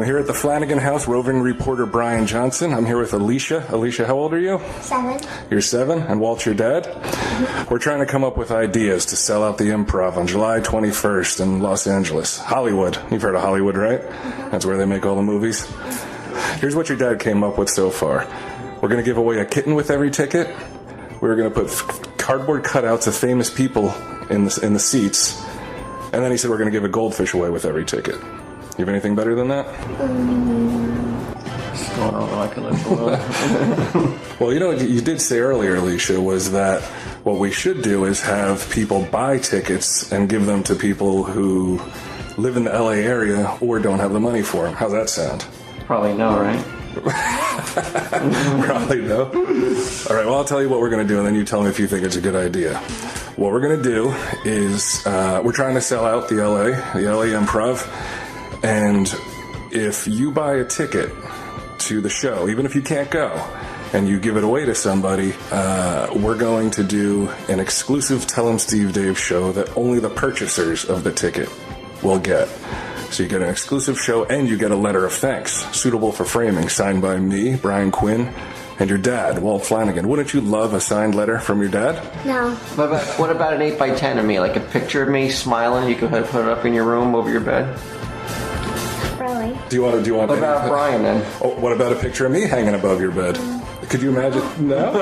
here at the Flanagan House, roving reporter Brian Johnson. I'm here with Alicia. Alicia, how old are you? 7. You're 7, and Walt's your dad? We're trying to come up with ideas to sell out the Improv on July 21st in Los Angeles. Hollywood. You've heard of Hollywood, right? That's where they make all the movies. Here's what your dad came up with so far. We're going to give away a kitten with every ticket. We're going to put cardboard cutouts of famous people in the seats. And then he said we're going to give a goldfish away with every ticket. You have anything better than that? What's going on? I can live below. Well, you know what you did say earlier, Alicia, was that what we should do is have people buy tickets and give them to people who live in the LA area or don't have the money for them. How's that sound? Probably no, right? Probably no. All right, well, I'll tell you what we're going to do, and then you tell me if you think it's a good idea. What we're going to do is we're trying to sell out the LA Improv, and if you buy a ticket to the show, even if you can't go, and you give it away to somebody, we're going to do an exclusive Tell 'em Steve Dave show that only the purchasers of the ticket will get. So you get an exclusive show, and you get a letter of thanks, suitable for framing, signed by me, Brian Quinn, and your dad, Walt Flanagan. Wouldn't you love a signed letter from your dad? No. What about an 8x10 of me? Like a picture of me smiling, you could put it up in your room over your bed? Really? Do you want? What about Brian then? Oh, what about a picture of me hanging above your bed? Could you imagine? No?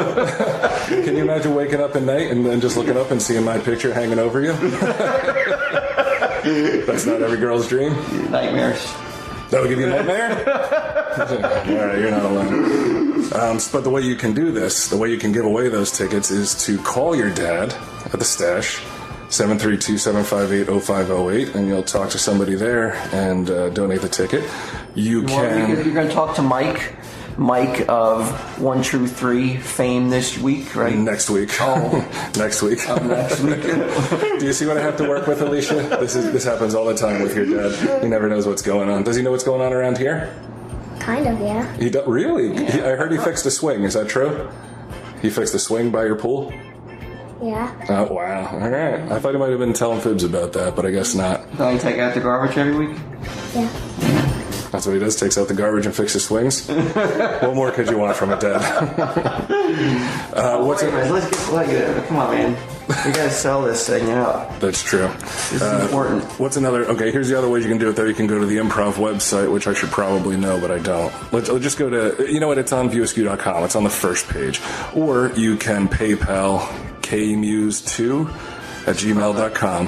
Can you imagine waking up at night and then just looking up and seeing my picture hanging over you? That's not every girl's dream? Nightmares. That would give you a nightmare? All right, you're not alone. But the way you can do this, the way you can give away those tickets is to call your dad at the stash, 732-758-0508, and you'll talk to somebody there and donate the ticket. You're going to talk to Mike of 1 True 3 fame this week, right? Next week. Oh. Next week. Next week. Do you see what I have to work with, Alicia? This happens all the time with your dad. He never knows what's going on. Does he know what's going on around here? Kind of, yeah. He really? Yeah. I heard he fixed a swing. Is that true? He fixed a swing by your pool? Yeah. Oh, wow. All right. I thought he might have been telling fibs about that, but I guess not. Don't you take out the garbage every week? Yeah. That's what he does, takes out the garbage and fixes swings. What more could you want from a dad? Let's get, come on, man. We gotta sell this thing out. That's true. This is important. What's another? Okay, here's the other way you can do it. There, you can go to the Improv website, which I should probably know, but I don't. Let's just go to. You know what? It's on viewaskew.com. It's on the first page, or you can PayPal KMuse2 at gmail.com.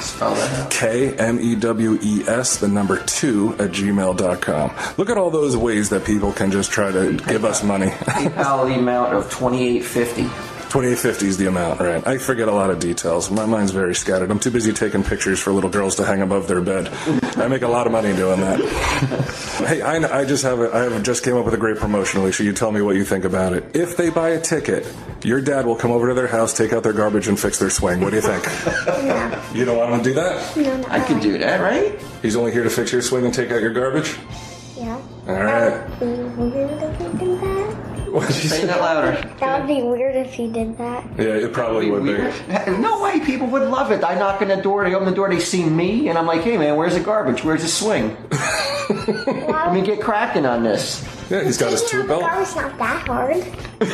KMEWES, the number 2 at gmail.com. Look at all those ways that people can just try to give us money. PayPal the amount of $28.50. $28.50 is the amount, right? I forget a lot of details. My mind's very scattered. I'm too busy taking pictures for little girls to hang above their bed. I make a lot of money doing that. Hey, I just came up with a great promotion, Alicia. You tell me what you think about it. If they buy a ticket, your dad will come over to their house, take out their garbage, and fix their swing. What do you think? No. You don't want him to do that? No, not I could do that, right? He's only here to fix your swing and take out your garbage? Yeah. All right. Weird if he did that. Say that louder. That would be weird if he did that. Yeah, it probably would be. No way, people would love it. I knock on the door, they open the door, they see me, and I'm like, hey man, where's the garbage? Where's the swing? I mean, get cracking on this. Yeah, he's got his tool belt. It's not that hard. What do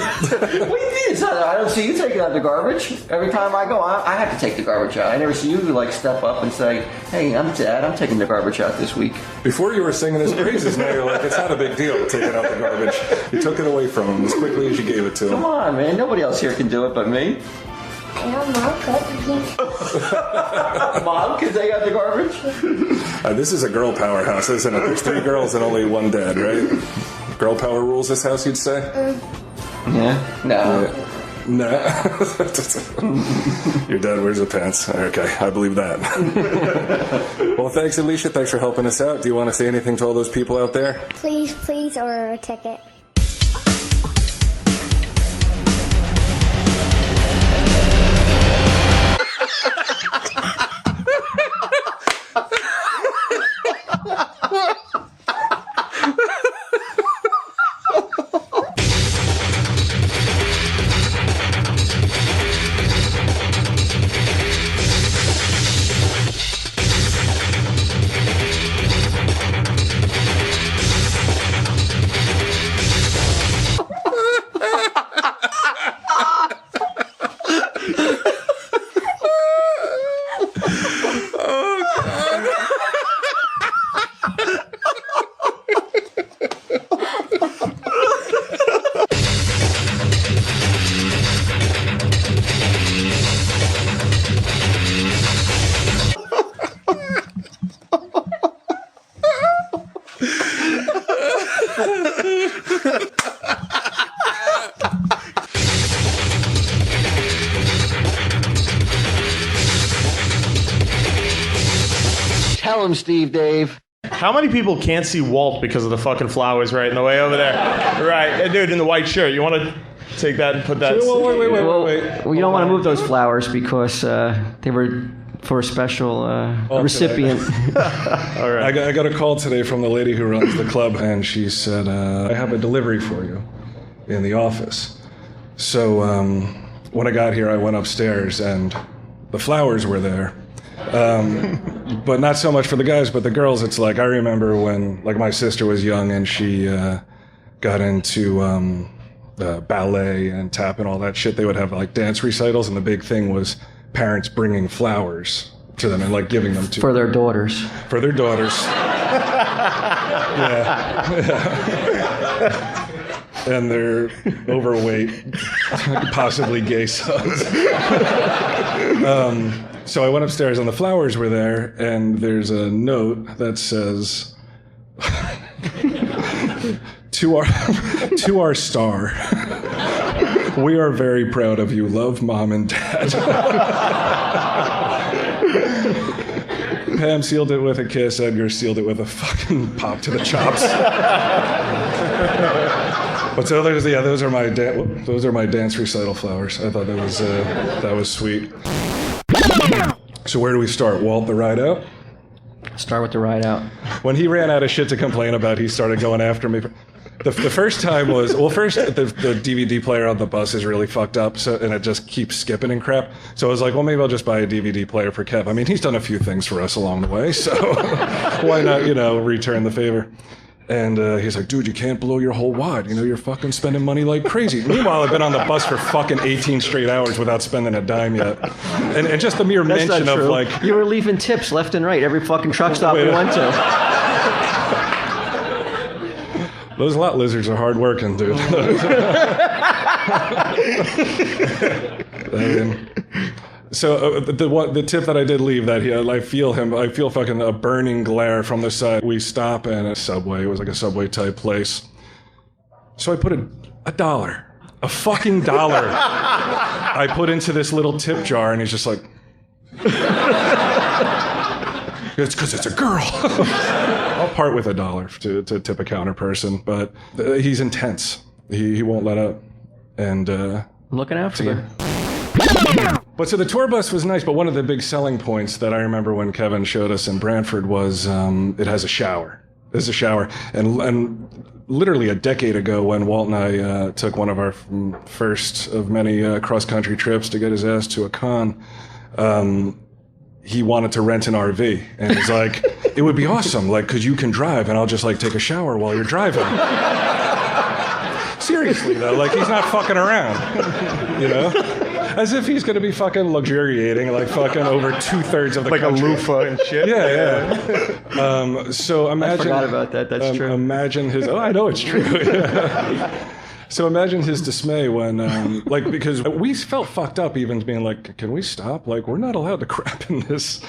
you mean? It's not, I don't see you taking out the garbage. Every time I go, I have to take the garbage out. I never see you step up and say, hey, I'm Dad, I'm taking the garbage out this week. Before you were singing his praises, now you're like, it's not a big deal taking out the garbage. You took it away from him as quickly as you gave it to him. Come on, man. Nobody else here can do it but me. Yeah, Mom could. Mom, can take out the garbage? This is a girl power house, isn't it? There's 3 girls and only 1 dad, right? Girl power rules this house, you'd say? Yeah. No. Yeah. No. Your dad wears the pants. Okay, I believe that. Well, thanks, Alicia. Thanks for helping us out. Do you want to say anything to all those people out there? Please order a ticket. Tell him, Steve Dave. How many people can't see Walt because of the fucking flowers right in the way over there? Right, dude in the white shirt. You want to take that and put that... Well, you don't want to move those flowers because they were for a special recipient. All right. I got a call today from the lady who runs the club, and she said, I have a delivery for you in the office. So when I got here, I went upstairs, and the flowers were there. But not so much for the guys, but the girls. It's like, I remember when, like, my sister was young, and she got into ballet and tap and all that shit. They would have, like, dance recitals, and the big thing was parents bringing flowers to them and, like, giving them to For their daughters. For their daughters. Yeah. And they're overweight, possibly gay sons. So I went upstairs and the flowers were there, and there's a note that says, to our star, we are very proud of you. Love, Mom and Dad. Pam sealed it with a kiss. Edgar sealed it with a fucking pop to the chops. But so those are my dance recital flowers. I thought that was sweet. So where do we start? Walt, the ride out? Start with the ride out. When he ran out of shit to complain about, he started going after me. The first time was, first the DVD player on the bus is really fucked up, and it just keeps skipping and crap. So I was like, well, maybe I'll just buy a DVD player for Kev. I mean, he's done a few things for us along the way, so why not, return the favor? And he's like, dude, you can't blow your whole wad. You're fucking spending money like crazy. Meanwhile, I've been on the bus for fucking 18 straight hours without spending a dime yet. And just the mere mention of, like... You were leaving tips left and right every fucking truck stop we went to. Those lot lizards are hard working, dude. So the tip that I did leave, that I feel fucking a burning glare from the side. We stop in a Subway. It was like a Subway type place. So I put a dollar, a fucking dollar. I put into this little tip jar, and he's just like, it's because it's a girl. I'll part with $1 to tip a counter person, but he's intense. He won't let up. And I'm looking out for you. But so the tour bus was nice, but one of the big selling points that I remember when Kevin showed us in Brantford was it has a shower. There's a shower. And literally a decade ago when Walt and I took one of our first of many cross-country trips to get his ass to a con, he wanted to rent an RV. And he's like, it would be awesome, like, because you can drive and I'll just, like, take a shower while you're driving. Seriously, though, like, he's not fucking around, As if he's going to be fucking luxuriating, like, fucking over 2/3 of the country. Like a loofah and shit. Yeah. So imagine... I forgot about that. That's true. Imagine his... Oh, I know it's true. So imagine his dismay when, because we felt fucked up even being like, can we stop? Like, we're not allowed to crap in this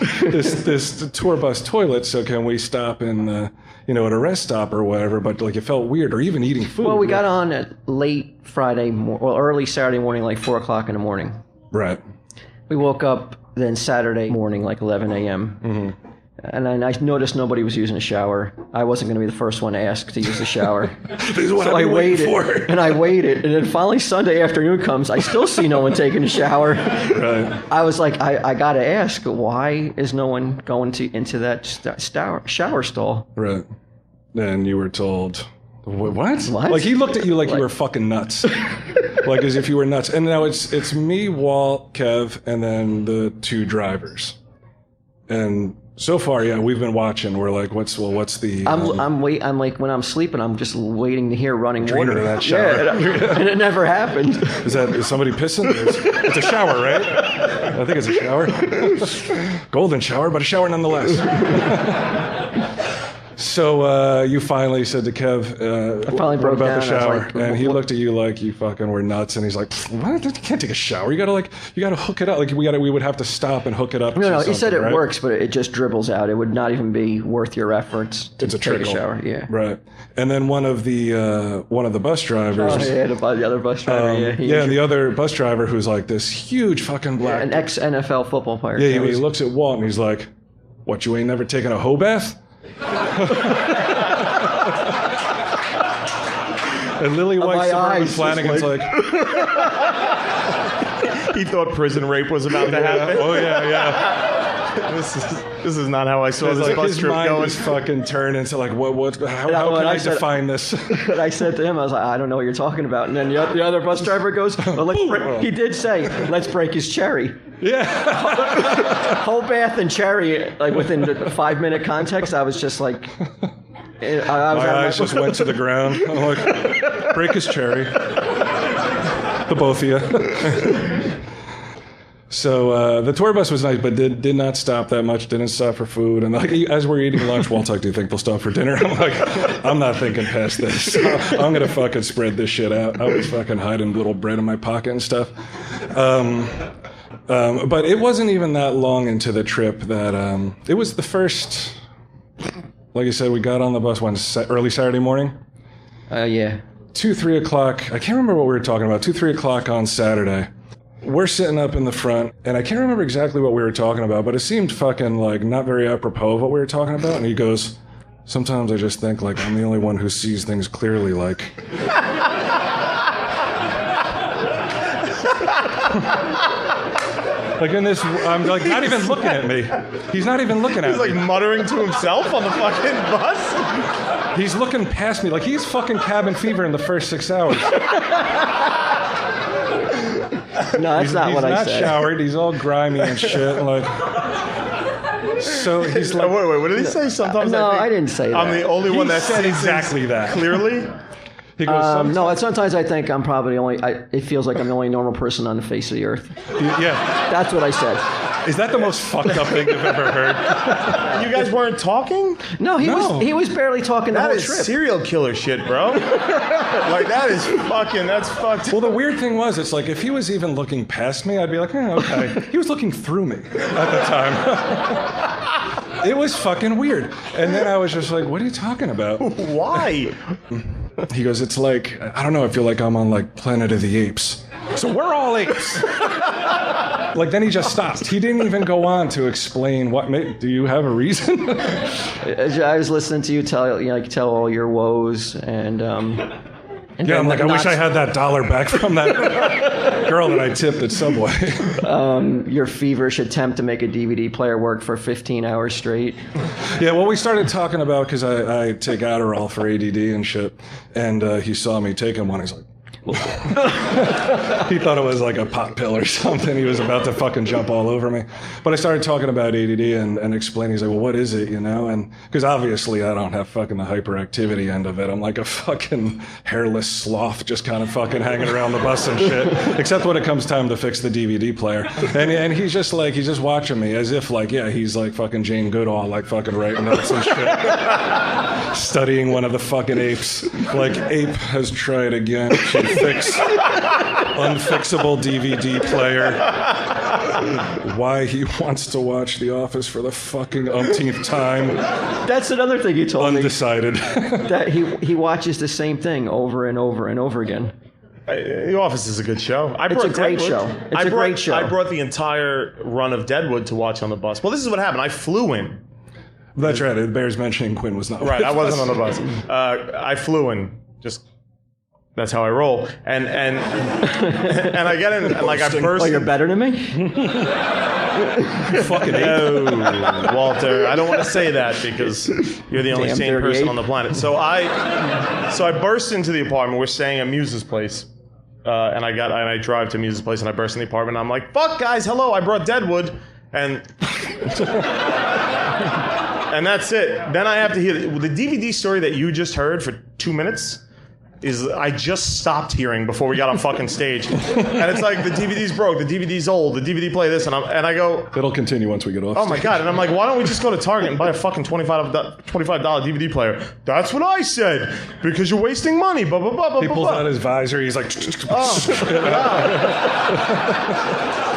tour bus toilet, so can we stop in, at a rest stop or whatever? But, like, it felt weird, or even eating food. Well, we got on at late early Saturday morning, like 4 o'clock in the morning. Right. We woke up then Saturday morning, like 11 a.m. Mm-hmm. And I noticed nobody was using a shower. I wasn't going to be the first one to ask to use the shower. This is what I waited for. And I waited. And then finally Sunday afternoon comes. I still see no one taking a shower. Right. I was like, I got to ask, why is no one going into that shower stall? Right. And you were told, what? Like, he looked at you like you were fucking nuts. Like, as if you were nuts. And now it's me, Walt, Kev, and then the 2 drivers. And... so far, yeah, we've been watching. We're like, what's the? I'm like when I'm sleeping, I'm just waiting to hear running water. Dreaming of that shower. Yeah, and it never happened. Is somebody pissing? It's a shower, right? I think it's a shower. Golden shower, but a shower nonetheless. So you finally said to Kev, I finally broke about down. the shower, like, and he looked at you like you fucking were nuts, and he's like, "What? You can't take a shower. You gotta hook it up. Like we would have to stop and hook it up." No. He said it right? works, but it just dribbles out. It would not even be worth your efforts to take trickle. a shower. Yeah. Right. And then one of the bus drivers. Oh, yeah, the other bus driver. And the other bus driver who's like this huge fucking black, an ex-NFL football player. Yeah, he looks at Walt and he's like, What, you ain't never taken a hoe bath? And Lily White's Walt Flanagan's like... He thought prison rape was about to happen. Oh, yeah. This is not how I saw this bus his trip mind going. was fucking turned into like, how can I define this? But I said to him, I was like, I don't know what you're talking about. And then the other bus driver goes, well, he did say, let's break his cherry. Yeah. Whole bath and cherry, like within the 5-minute context, I was just like... My eyes just went to the ground. I'm like, break his cherry. The both of you. So the tour bus was nice, but did not stop that much. Didn't stop for food. And like as we're eating lunch, Walt's like, "Do you think they'll stop for dinner?" I'm like, "I'm not thinking past this. I'm gonna fucking spread this shit out." I was fucking hiding little bread in my pocket and stuff. But it wasn't even that long into the trip that it was the first. Like I said, we got on the bus early Saturday morning. Yeah. 2-3 o'clock. I can't remember what we were talking about. 2-3 o'clock on Saturday. We're sitting up in the front, and I can't remember exactly what we were talking about, but it seemed fucking like not very apropos of what we were talking about. And he goes, "Sometimes I just think like I'm the only one who sees things clearly." Like, like in this, I'm like not even looking at me. He's not even looking at me. He's like muttering to himself on the fucking bus. He's looking past me like he's fucking cabin fever in the first 6 hours. No, that's not what I said. He's not showered. He's all grimy and shit. Like, so he's like, wait. What did he say? Sometimes I didn't say that. I'm the only one that said sees exactly that clearly. He goes, no, sometimes I think I'm probably it feels like I'm the only normal person on the face of the earth. Yeah. That's what I said. Is that the most fucked up thing you've ever heard? You guys weren't talking? No, he was barely talking the whole That is trip. serial killer shit, bro. Like, that's fucked. Well, the weird thing was, it's like, if he was even looking past me, I'd be like, okay. He was looking through me at the time. It was fucking weird. And then I was just like, what are you talking about? Why? He goes, it's like, I don't know, I feel like I'm on like Planet of the Apes. So we're all apes. Like, then he just stopped. He didn't even go on to explain what. Do you have a reason? I was listening to you tell all your woes and yeah, I'm like, I wish I had that $1 back from that girl that I tipped at Subway. Your feverish attempt to make a DVD player work for 15 hours straight. Yeah, well, we started talking about, because I take Adderall for ADD and shit, and he saw me taking one. He's like, he thought it was like a pot pill or something. He was about to fucking jump all over me. But I started talking about ADD and explaining. He's like, well, what is it, you know? And because obviously I don't have fucking the hyperactivity end of it. I'm like a fucking hairless sloth just kind of fucking hanging around the bus and shit. Except when it comes time to fix the DVD player. And he's just watching me as if like, yeah, he's like fucking Jane Goodall, like fucking writing notes and shit. Studying one of the fucking apes. Like, ape has tried again to fix unfixable DVD player. Why he wants to watch The Office for the fucking umpteenth time. That's another thing he told me. Undecided. That he watches the same thing over and over and over again. The Office is a good show. It's a great show. It's a great show. I brought the entire run of Deadwood to watch on the bus. Well, this is what happened. I flew in. That's right. It bears mentioning Quinn was not right. with I wasn't us. on the bus. I flew in. Just that's how I roll. And I get in and like I burst. Oh, you're better than me? You fucking No, Walter. I don't want to say that because you're the only sane person on the planet. So I burst into the apartment. We're staying at Muse's place. And I drive to Muse's place and I burst in the apartment and I'm like, fuck guys, hello, I brought Deadwood. And and that's it. Then I have to hear the DVD story that you just heard for 2 minutes. I just stopped hearing before we got on fucking stage. And it's like, the DVD's broke, the DVD's old, the DVD play this, and I go... It'll continue once we get off Oh my God. And I'm like, why don't we just go to Target and buy a fucking $25 DVD player? That's what I said. Because you're wasting money, blah, blah, blah, blah, He blah, pulls blah. out his visor, he's like...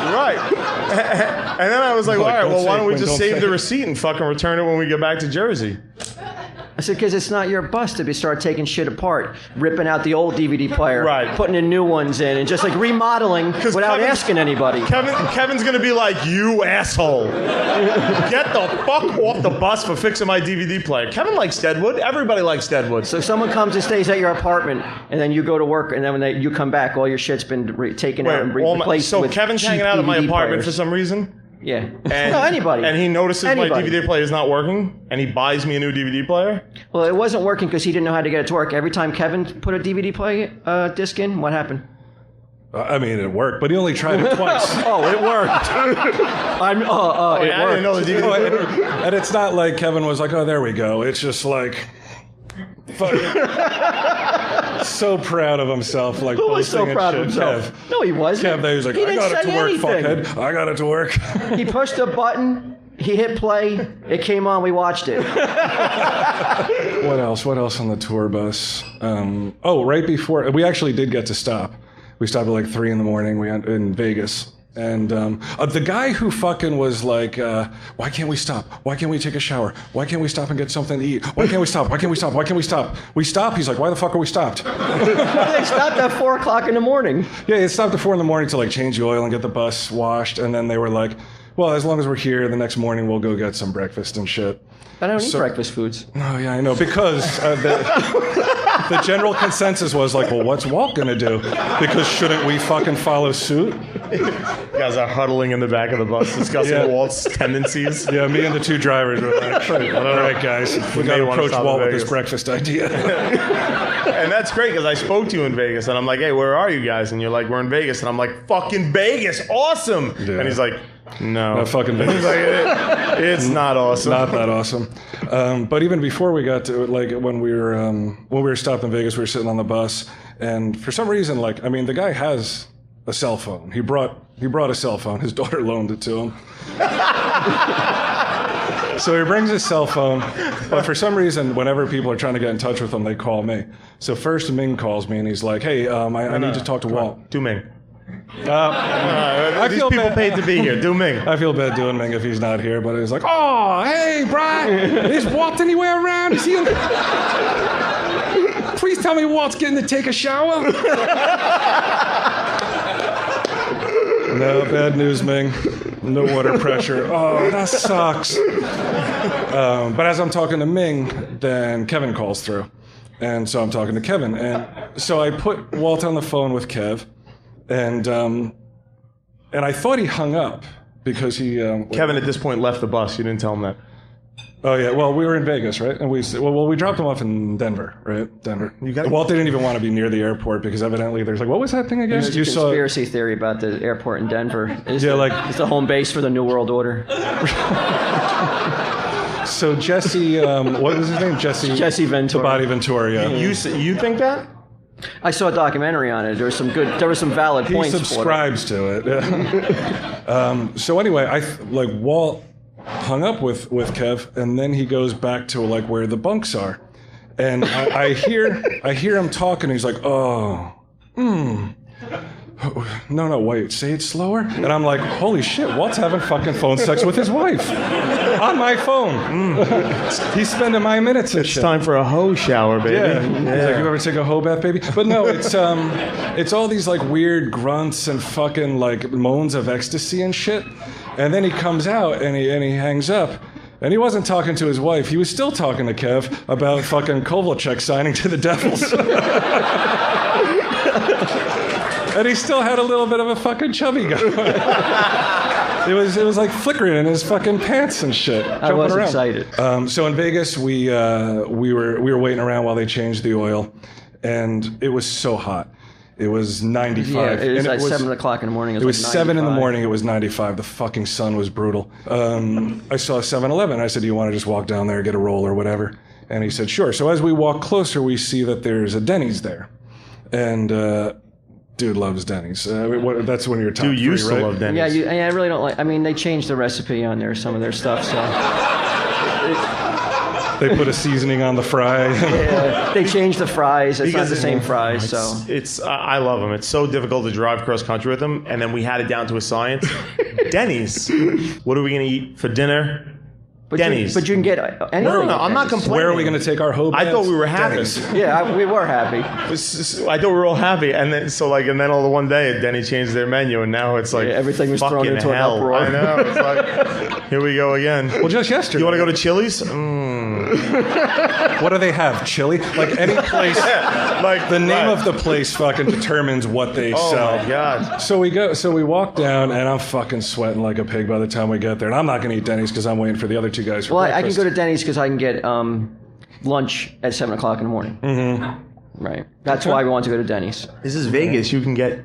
Right. And then I was like, all right, well, why don't we just Don't save say the it. receipt and fucking return it when we get back to Jersey? I said, because it's not your bus to start taking shit apart, ripping out the old DVD player, Right. putting in new ones in, and just like remodeling without asking anybody. Kevin's gonna be like, you asshole. Get the fuck off the bus for fixing my DVD player. Kevin likes Deadwood. Everybody likes Deadwood. So someone comes and stays at your apartment, and then you go to work, and then when you come back, all your shit's been taken out and replaced so with Kevin's cheap hanging out at my DVD apartment players. for some reason. Yeah. And, No, anybody. And he notices Anybody. my DVD player is not working, and he buys me a new DVD player. Well, it wasn't working because he didn't know how to get it to work. Every time Kevin put a DVD disc in, what happened? I mean, it worked, but he only tried it twice. Oh, it worked. It I worked. didn't know the DVD player. And it's not like Kevin was like, oh, there we go. It's just like, so proud of himself. Like, Who was so boasting proud of and shit. himself? Kev. No, he wasn't. Kev, he was like, He I didn't got it say to work, anything. fuckhead. I got it to work. He pushed a button. He hit play. It came on. We watched it. What else? What else on the tour bus? Right before, we actually did get to stop. We stopped at like 3 a.m. We went in Vegas. And the guy who fucking was like, why can't we stop? Why can't we take a shower? Why can't we stop and get something to eat? Why can't we stop? Why can't we stop? Why can't we stop? We stop. He's like, why the fuck are we stopped? They stopped at 4 o'clock in the morning. Yeah, it stopped at 4 a.m. to like change the oil and get the bus washed. And then they were like, well, as long as we're here, the next morning we'll go get some breakfast and shit. I don't eat breakfast foods. Oh, yeah, I know. Because the general consensus was like, well, what's Walt going to do? Because shouldn't we fucking follow suit? You guys are huddling in the back of the bus discussing Walt's tendencies. Yeah, me and the 2 drivers were like, all right, guys, we got to approach Walt with this breakfast idea. And that's great because I spoke to you in Vegas and I'm like, hey, where are you guys? And you're like, we're in Vegas. And I'm like, fucking Vegas, awesome. Yeah. And he's like, no. Not fucking Vegas. He's like, it's not awesome. Not that awesome. But even before we got to, like, when we were stopped in Vegas, we were sitting on the bus. And for some reason, like, I mean, the guy has a cell phone. He brought a cell phone. His daughter loaned it to him. So he brings his cell phone, but for some reason, whenever people are trying to get in touch with him, they call me. So first Ming calls me and he's like, hey, I need to talk to Walt. Do Ming. I These feel people bad. paid to be here. Do Ming. I feel bad doing Ming if he's not here, but he's like, oh, hey, Brian, is Walt anywhere around? Is he in... Please tell me Walt's getting to take a shower. No, bad news, Ming. No water pressure. Oh, that sucks. But as I'm talking to Ming, then Kevin calls through. And so I'm talking to Kevin. And so I put Walt on the phone with Kev. And I thought he hung up because he... Kevin at this point left the bus. You didn't tell him that. Oh, yeah. Well, we were in Vegas, right? And we dropped him off in Denver, right? Denver. Walt didn't even want to be near the airport because evidently there's like, what was that thing again? There's a conspiracy theory about the airport in Denver. It's the home base for the New World Order. So Jesse, what was his name? Jesse Ventura. Tabati Ventura, yeah. You think that? I saw a documentary on it. There were some valid He points. subscribes to it. So anyway, Walt hung up with Kev, and then he goes back to like where the bunks are, and I hear him talking. He's like, no, wait, say it slower. And I'm like, holy shit, Walt's having fucking phone sex with his wife on my phone. He's spending my minutes and shit. It's time for a hoe shower, baby. Yeah. He's like, you ever take a hoe bath, baby? But no, it's all these like weird grunts and fucking like moans of ecstasy and shit. And then he comes out and he hangs up. And he wasn't talking to his wife. He was still talking to Kev about fucking Kovalchuk signing to the Devils. And he still had a little bit of a fucking chubby going. It was like flickering in his fucking pants and shit. I was around. excited. So in Vegas, we were waiting around while they changed the oil, and it was so hot. It was 95. Yeah, it was and like 7 o'clock in the morning. It was like 7 in the 95. morning. It was 95. The fucking sun was brutal. I saw 7-Eleven. I said, do you want to just walk down there, get a roll or whatever? And he said, sure. So as we walk closer, we see that there's a Denny's there. And dude loves Denny's. That's when you're top Dude used three, to right? love Denny's. Yeah, I really don't like. I mean, they changed the recipe on there, some of their stuff. So They put a seasoning on the fry. yeah, they changed the fries. It's not Because the same fries. So I love them. It's so difficult to drive cross country with them, and then we had it down to a science. Denny's. What are we gonna eat for dinner? Denny's. But you can get anything. No, at I'm not Denny's. complaining. Where are we going to take our hoe I thought bands? we were happy. Denny's. Yeah, we were happy. I thought we were all happy, and then all the one day, Denny changed their menu, and now it's like everything was thrown fucking into an hell. uproar. I know. It's like, here we go again. Well, just yesterday. You want to go to Chili's? What do they have? Chili? Like any place. Like The name of the place fucking determines what they Oh sell. my god. So we walk down, and I'm fucking sweating like a pig by the time we get there. And I'm not going to eat Denny's because I'm waiting for the other two guys for Well, I breakfast. can go to Denny's because I can get lunch at 7 o'clock in the morning. Mm-hmm. Right. That's why we want to go to Denny's. This is Vegas. You can get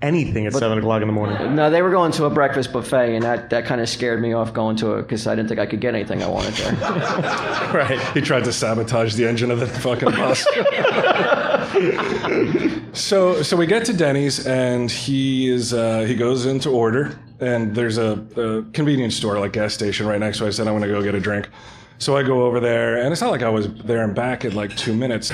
anything at 7 o'clock in the morning. No, they were going to a breakfast buffet, and that kind of scared me off going to it because I didn't think I could get anything I wanted there. Right. He tried to sabotage the engine of the fucking bus. So we get to Denny's, and he goes in to order, and there's a convenience store, like gas station, right next to it. I said I'm going to go get a drink. So I go over there, and it's not like I was there and back in like 2 minutes.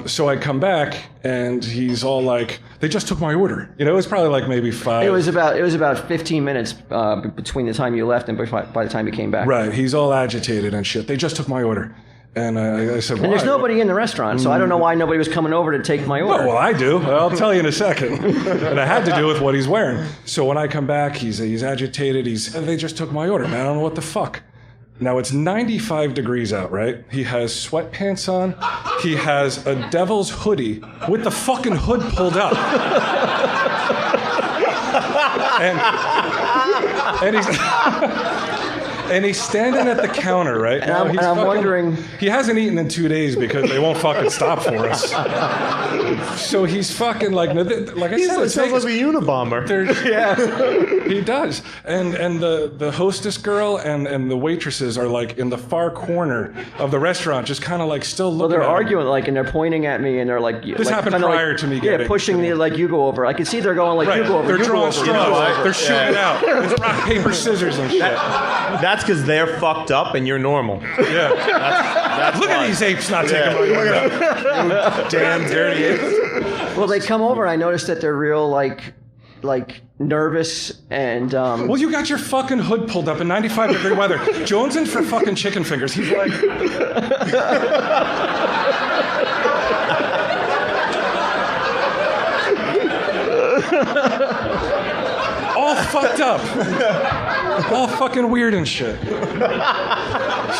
So I come back, and he's all like, "They just took my order." You know, it was probably like maybe 5. It was about 15 minutes between the time you left and by the time you came back. Right. He's all agitated and shit. "They just took my order." And I said, "Why?" And there's nobody in the restaurant, so I don't know why nobody was coming over to take my order. Oh, well, I do. I'll tell you in a second. And it had to do with what he's wearing. So when I come back, he's agitated. They just took my order, man. I don't know what the fuck. Now, it's 95 degrees out, right? He has sweatpants on. He has a devil's hoodie with the fucking hood pulled up. And he's... And he's standing at the counter, right? And I'm wondering... He hasn't eaten in 2 days because they won't fucking stop for us. So he's fucking like I said, It sounds like a Unabomber. Yeah, he does. And the hostess girl and the waitresses are like in the far corner of the restaurant, just kind of like still looking. Well, they're at him. arguing, like, and they're pointing at me, and they're like... This happened prior to me getting... Yeah, pushing me, like, you go over. I can see they're going, like, Right. you go over, They're you go drawing over. straws. you go over. They're shooting it out. It's rock, paper, scissors and shit. That's because they're fucked up and you're normal. Yeah. That's Look why. at these apes not taking my order. You damn dirty apes. Well, they come over, and I noticed that they're real, like nervous and... Well, you got your fucking hood pulled up in 95-degree weather. Jones in for fucking chicken fingers. He's like... all fucked up. All fucking weird and shit.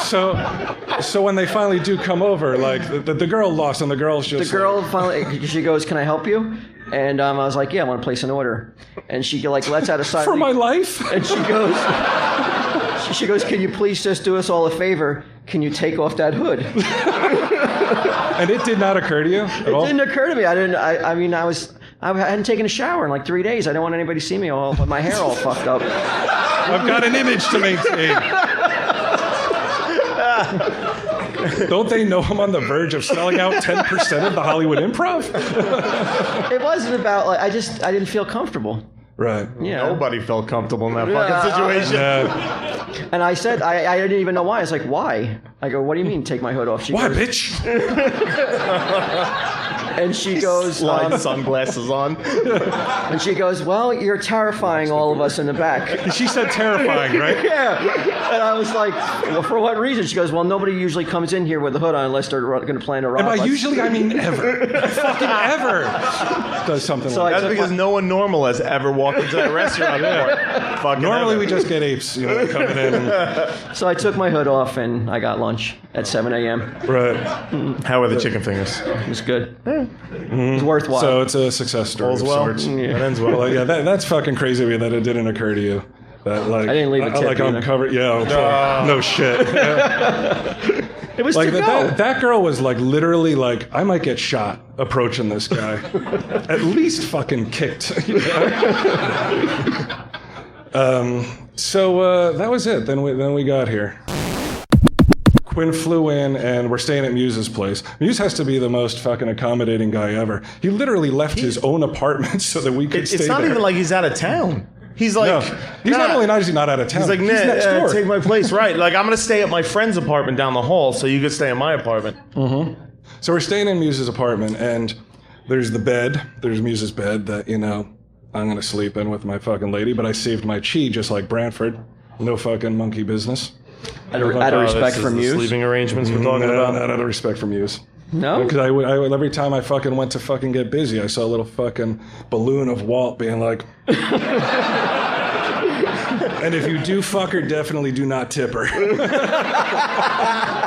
So when they finally do come over, like, the girl lost, and the girl's just... The girl finally, she goes, "Can I help you?" And I was like, "Yeah, I want to place an order." And she like lets out a sigh. For my life? And she goes, she goes, "Can you please just do us all a favor? Can you take off that hood?" And it did not occur to you at all? It didn't occur to me. I hadn't taken a shower in like 3 days. I didn't want anybody to see me all with my hair all fucked up. I've got an image to maintain. Don't they know I'm on the verge of selling out 10% of the Hollywood Improv? It wasn't about like I didn't feel comfortable. Right. Yeah. Nobody felt comfortable in that Yeah, fucking situation. And I said I didn't even know why. I was like, "Why?" I go, "What do you mean take my hood off?" She Why, goes, bitch? And she goes, Slide sunglasses on. and she goes, "Well, you're terrifying all of us in the back." She said terrifying, right? Yeah. And I was like, "Well, for what reason?" She goes, "Well, nobody usually comes in here with a hood on unless they're going to plan to rob And by us." usually, I mean ever. Fucking ever. Does something So like That's that. because no one normal has ever walked into that restaurant before. Fucking Normally, ever. we just get apes, coming in. And, So I took my hood off and I got lunch at 7 a.m. right. How are the chicken fingers? It was good. It was worthwhile. So it's a success story All's of well. sorts. It ends well. Well, yeah, that's fucking crazy to me that it didn't occur to you. That like I didn't leave a tip like I'm either. covered. Yeah. No shit. it was Like to go. that girl was like literally like, I might get shot approaching this guy. At least fucking kicked. So that was it. Then we got here. Quinn flew in, and we're staying at Muse's place. Muse has to be the most fucking accommodating guy ever. He literally left his own apartment so that we could stay It's not there. even like he's out of town. He's like, No, he's not only not is he not out of town. He's like, next nah, door. take my place, right? Like, I'm gonna stay at my friend's apartment down the hall, so you could stay in my apartment. So we're staying in Muse's apartment, and there's the bed. There's Muse's bed that, I'm going to sleep in with my fucking lady, but I saved my chi just like Brantford. No fucking monkey business. Out of respect for Muse? Sleeping arrangements we're talking about? Not out of respect for Muse. No? Because I every time I fucking went to fucking get busy, I saw a little fucking balloon of Walt being like... And if you do fuck her, definitely do not tip her.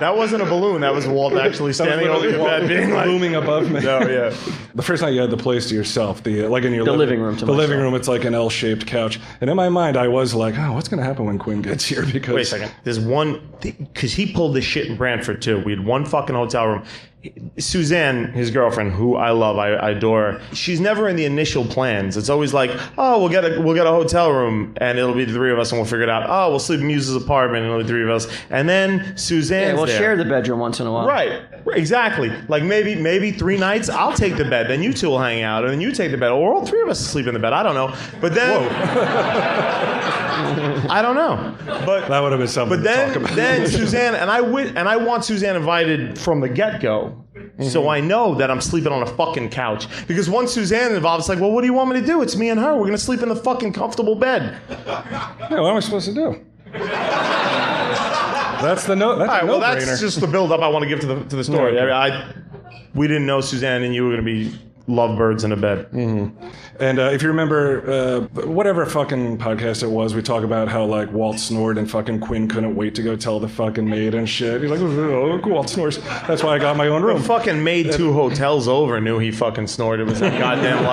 That wasn't a balloon. That was Walt actually standing over your bed being like... Looming above me. No, yeah. The first night you had the place to yourself, like in your living room to the living myself. room, it's like an L-shaped couch. And in my mind, I was like, oh, what's going to happen when Quinn gets here? Because Wait a second. There's one... Because he pulled this shit in Brantford, too. We had one fucking hotel room. Suzanne, his girlfriend, who I love, I adore her, she's never in the initial plans. It's always like, oh, we'll get a hotel room, and it'll be the three of us, and we'll figure it out. Oh, we'll sleep in Muse's apartment, and it'll be the three of us. And then Suzanne's we'll there. share the bedroom once in a while. Right, exactly. Like maybe 3 nights, I'll take the bed, then you two will hang out, and then you take the bed, or all 3 of us will sleep in the bed. I don't know. But then... I don't know. But that would have been something But to talk about. then Suzanne, and I want Suzanne invited from the get-go. So I know that I'm sleeping on a fucking couch. Because once Suzanne involved, it's like, well, what do you want me to do? It's me and her. We're going to sleep in the fucking comfortable bed. Yeah, what am I supposed to do? That's the no. That's All right, a well, no-brainer. that's just the build-up I want to give to the story. Okay. I mean, we didn't know Suzanne and you were going to be lovebirds in a bed. Mm-hmm. And if you remember, whatever fucking podcast it was, we talk about how like Walt snored and fucking Quinn couldn't wait to go tell the fucking maid and shit. He's like, oh, Walt snores. That's why I got my own room. The fucking maid 2 hotels over knew he fucking snored. It was so goddamn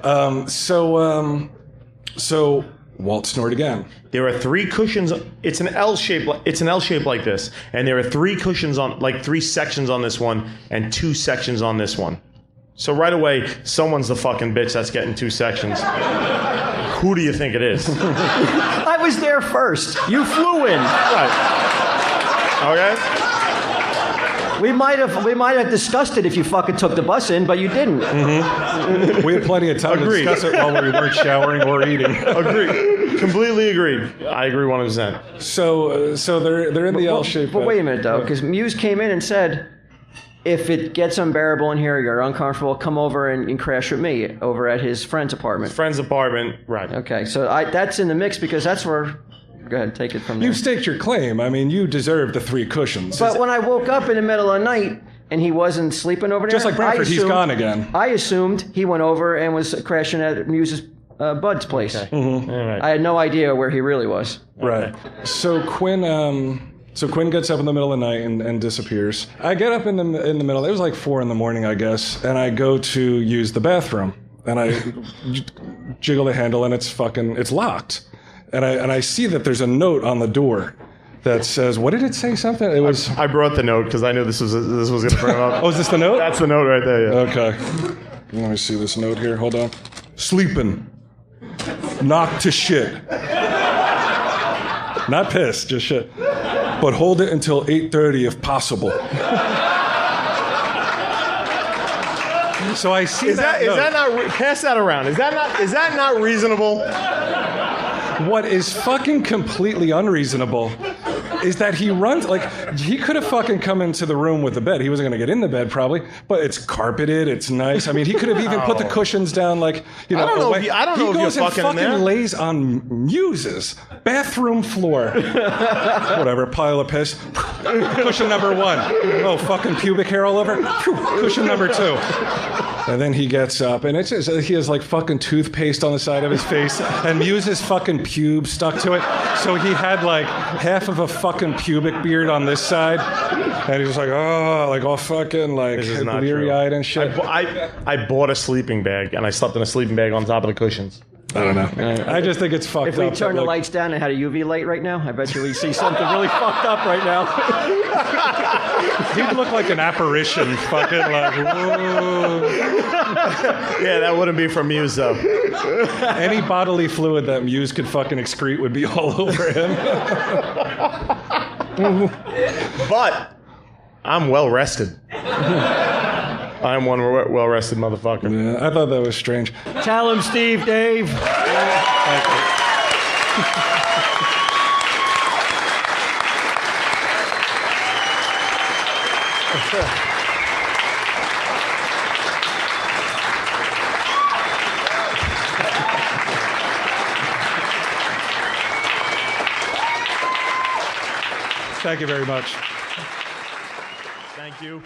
loud. So Walt snored again. There are 3 cushions. It's an L shape. It's an L shape like this, and there are 3 cushions on, like 3 sections on this one, and 2 sections on this one. So right away, someone's the fucking bitch that's getting 2 sections. Who do you think it is? I was there first. You flew in. Right. Okay. We might have discussed it if you fucking took the bus in, but you didn't. Mm-hmm. We had plenty of time Agreed. to discuss it while we weren't showering or eating. Agreed. Completely agreed. I agree 100%. So they're in the L shape. But wait a minute though, because Muse came in and said, if it gets unbearable in here, you're uncomfortable, come over and crash with me over at his friend's apartment. Friend's apartment, right. Okay, so that's in the mix because that's where... Go ahead, take it from there. You've staked your claim. I mean, you deserve the 3 cushions. But when I woke up in the middle of the night and he wasn't sleeping over there... Just like Bradford, he's gone again. I assumed he went over and was crashing at Muse's Bud's place. Okay. Mm-hmm. All right. I had no idea where he really was. Right. So Quinn gets up in the middle of the night and disappears. I get up in the middle. It was like 4 a.m, I guess, and I go to use the bathroom, and I jiggle the handle, and it's locked. And I see that there's a note on the door that says, what did it say? Something. It was. I brought the note because I knew this was going to bring up. Oh, is this the note? That's the note right there. Yeah. Okay. Let me see this note here. Hold on. Sleeping. Knocked to shit. Not pissed, just shit. But hold it until 8:30 if possible. So I see Is that note. not pass that around? Is that not reasonable? What is fucking completely unreasonable is that he runs, like, he could have fucking come into the room with the bed. He wasn't going to get in the bed, probably, but it's carpeted, it's nice. I mean, he could have even put the cushions down, like, you know, I don't know away. if you're goes and fucking in there. lays on Muse's bathroom floor. Whatever, pile of piss. Cushion number 1. Oh, fucking pubic hair all over. Cushion number 2. And then he gets up, and it's just, he has like fucking toothpaste on the side of his face, and Muse's fucking pube stuck to it. So he had like half of a fucking pubic beard on this side, and he's just like, oh, like all fucking like bleary-eyed and shit. I bought a sleeping bag, and I slept in a sleeping bag on top of the cushions. I don't know. I just think it's fucked up. If we turn the lights down and had a UV light right now, I bet you we see something really fucked up right now. He'd look like an apparition, fucking like, whoa. Yeah, that wouldn't be from Muse, though. Any bodily fluid that Muse could fucking excrete would be all over him. But I'm well rested. I'm one well-rested motherfucker. Yeah, I thought that was strange. Tell him, Steve, Dave. Thank you very much. Thank you.